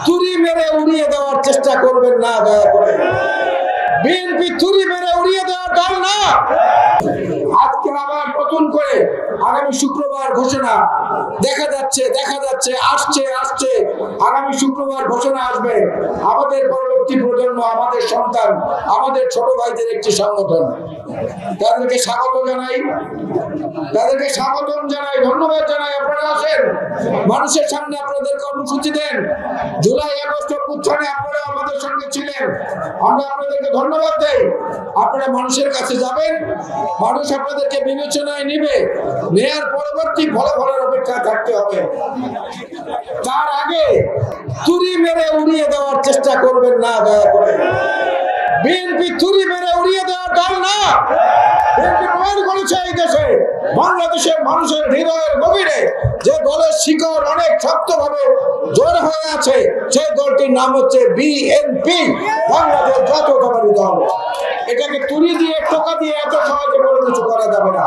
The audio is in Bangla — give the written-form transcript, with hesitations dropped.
তুড়ি মেরে উড়িয়ে দেওয়ার চেষ্টা করবেন না, দয়া করে। বিএনপি তুড়ি মেরে উড়িয়ে দেওয়ার দল না। আজকে আবার নতুন করে আগামী শুক্রবার ঘোষণা দেখা যাচ্ছে আসছে আগামী শুক্রবার ঘোষণা আসবে। আমাদের পরবর্তী প্রজন্ম, আমাদের সন্তান, আমাদের ছোট ভাইদের একটি সংগঠন, তাদেরকে স্বাগত জানাই, ধন্যবাদ জানাই। আপনারা আসেন, মানুষের সামনে আপনাদের কর্মসূচি দেন। জুলাই আগস্ট অভ্যুত্থানে আপনারা আমাদের সঙ্গে ছিলেন, আমরা আপনাদেরকে ধন্যবাদ দেই। আপনারা মানুষের কাছে যাবেন, মানুষ আপনাদেরকে বিবেচনায় নিবে, নেয়ার পরবর্তী ফলাফলের অপেক্ষা থাকতে হবে। তার আগে তুড়ি মেরে উড়িয়ে দেওয়ার চেষ্টা করবেন না, দয়া করে। বিএনপি তুড়ি মেরে উড়িয়ে দেওয়ার দল না। বিএনপি প্রমাণ করেছে এই দেশে, বাংলাদেশের মানুষের হৃদয়ের গভীরে যে দলের শিকড় অনেক শক্তভাবে জোর হয়ে আছে, সেই দলটির নাম হচ্ছে বিএনপি, বাংলাদেশ জাতীয়তাবাদী দল। এটাকে তুড়ি দিয়ে, টোকা দিয়ে এত সহজে কোনো কিছু করা যাবে না।